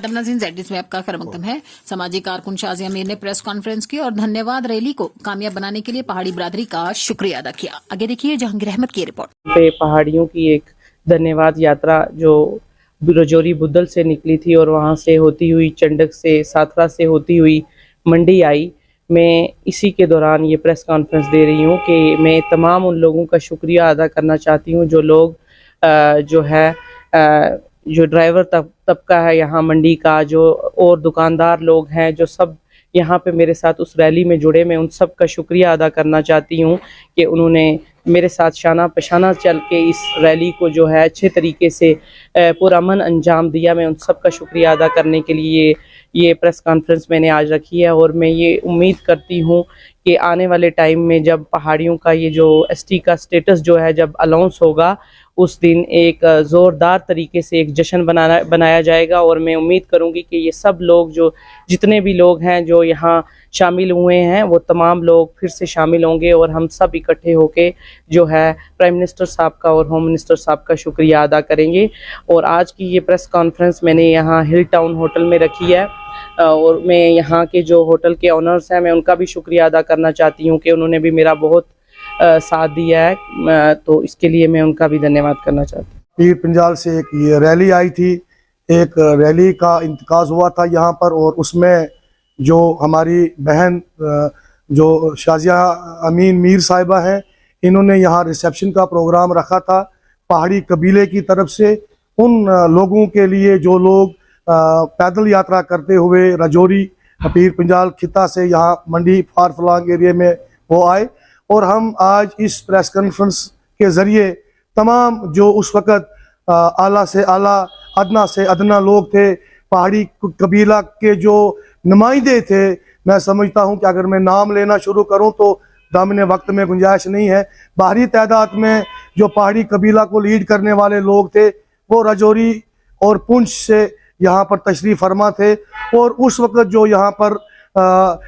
आदाब नाज़रीन, ज़ेड में आपका खैर-मक़दम है। सामाजिक कारकुन शाज़िया मीर ने प्रेस कॉन्फ्रेंस की और धन्यवाद रैली को कामयाब बनाने के लिए पहाड़ी बिरादरी का शुक्रिया अदा किया। आगे देखिए जहांगीर अहमद की रिपोर्ट। पे पहाड़ियों की एक धन्यवाद यात्रा जो रजौरी बुद्धल से निकली थी और वहां से होती हुई चंडक से साथरा से होती हुई मंडी आई। मैं इसी के दौरान ये प्रेस कॉन्फ्रेंस दे रही हूँ कि मैं तमाम उन लोगों का शुक्रिया अदा करना चाहती हूँ जो लोग जो ड्राइवर तबका है यहाँ मंडी का, जो और दुकानदार लोग हैं, जो सब यहाँ पे मेरे साथ उस रैली में जुड़े। मैं उन सब का शुक्रिया अदा करना चाहती हूँ कि उन्होंने मेरे साथ शाना पशाना चल के इस रैली को जो है अच्छे तरीके से पुरअमन अंजाम दिया। मैं उन सब का शुक्रिया अदा करने के लिए ये प्रेस कॉन्फ्रेंस मैंने आज रखी है और मैं ये उम्मीद करती हूँ कि आने वाले टाइम में जब पहाड़ियों का ये जो एसटी का स्टेटस जो है जब अनाउंस होगा, उस दिन एक ज़ोरदार तरीके से एक जश्न बनाया जाएगा। और मैं उम्मीद करूंगी कि ये सब लोग जो जितने भी लोग हैं जो यहाँ शामिल हुए हैं वो तमाम लोग फिर से शामिल होंगे और हम सब इकट्ठे होके जो है प्राइम मिनिस्टर साहब का और होम मिनिस्टर साहब का शुक्रिया अदा करेंगे। और आज की ये प्रेस कॉन्फ्रेंस मैंने यहाँ हिल टाउन होटल में रखी है और मैं यहाँ के जो होटल के ऑनर्स हैं मैं उनका भी शुक्रिया अदा करना चाहती हूँ कि उन्होंने भी मेरा बहुत साथ दिया है, तो इसके लिए मैं उनका भी धन्यवाद करना चाहती हूँ। पीर पंजाल से एक ये रैली आई थी, एक रैली का इंतकाज हुआ था यहाँ पर और उसमें जो हमारी बहन जो शाज़िया अमीन मीर साहिबा हैं, इन्होंने यहाँ रिसेप्शन का प्रोग्राम रखा था पहाड़ी कबीले की तरफ से। उन लोगों के लिए जो लोग पैदल यात्रा करते हुए रजौरी पीर पंजाल खिता से यहाँ मंडी फार फलांग एरिया में वो आए और हम आज इस प्रेस कॉन्फ्रेंस के ज़रिए तमाम जो उस वक़्त आला से आला अदना से अदना लोग थे, पहाड़ी कबीला के जो नुमाइंदे थे, मैं समझता हूं कि अगर मैं नाम लेना शुरू करूं तो दामने वक्त में गुंजाइश नहीं है। बाहरी तादाद में जो पहाड़ी कबीला को लीड करने वाले लोग थे वो रजौरी और पुंछ से यहाँ पर तशरीफ़ फरमा थे और उस वक़्त जो यहाँ पर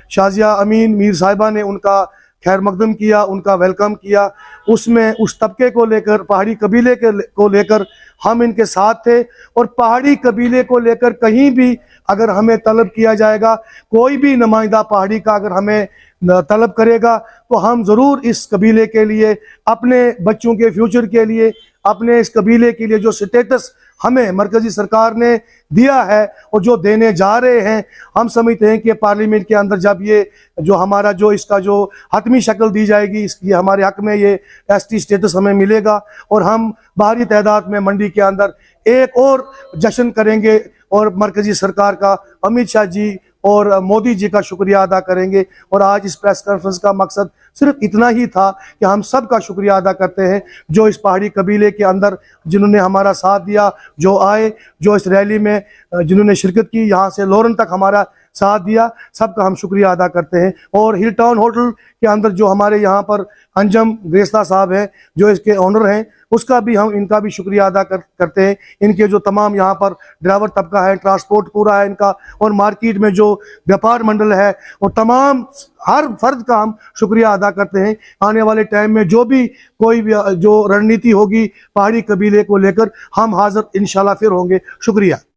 शाज़िया अमीन मीर साहिबा ने उनका खैर मकदम किया, उनका वेलकम किया, उसमें उस तबके को लेकर पहाड़ी कबीले को लेकर हम इनके साथ थे। और पहाड़ी कबीले को लेकर कहीं भी अगर हमें तलब किया जाएगा, कोई भी नुमाइंदा पहाड़ी का अगर हमें तलब करेगा तो हम ज़रूर इस कबीले के लिए, अपने बच्चों के फ्यूचर के लिए, अपने इस कबीले के लिए जो स्टेटस हमें मरकज़ी सरकार ने दिया है और जो देने जा रहे हैं, हम समझते हैं कि पार्लियामेंट के अंदर जब ये जो हमारा जो इसका जो हतमी शक्ल दी जाएगी, इसकी हमारे हक में ये एसटी स्टेटस हमें मिलेगा और हम भारी तादाद में मंडी के अंदर एक और जश्न करेंगे और मरकज़ी सरकार का, अमित शाह जी और मोदी जी का शुक्रिया अदा करेंगे। और आज इस प्रेस कॉन्फ्रेंस का मकसद सिर्फ इतना ही था कि हम सब का शुक्रिया अदा करते हैं जो इस पहाड़ी कबीले के अंदर जिन्होंने हमारा साथ दिया, जो आए, जो इस रैली में जिन्होंने शिरकत की, यहाँ से लोरन तक हमारा साथ दिया, सबका हम शुक्रिया अदा करते हैं। और हिल टाउन होटल के अंदर जो हमारे यहाँ पर अंजम ग्रेस्ता साहब हैं जो इसके ओनर हैं, उसका भी हम इनका भी शुक्रिया अदा करते हैं। इनके जो तमाम यहाँ पर ड्राइवर तबका है, ट्रांसपोर्ट पूरा है इनका, और मार्केट में जो व्यापार मंडल है और तमाम हर फर्द का हम शुक्रिया अदा करते हैं। आने वाले टाइम में जो भी कोई भी जो रणनीति होगी पहाड़ी कबीले को लेकर, हम हाजिर इंशाल्लाह फिर होंगे। शुक्रिया।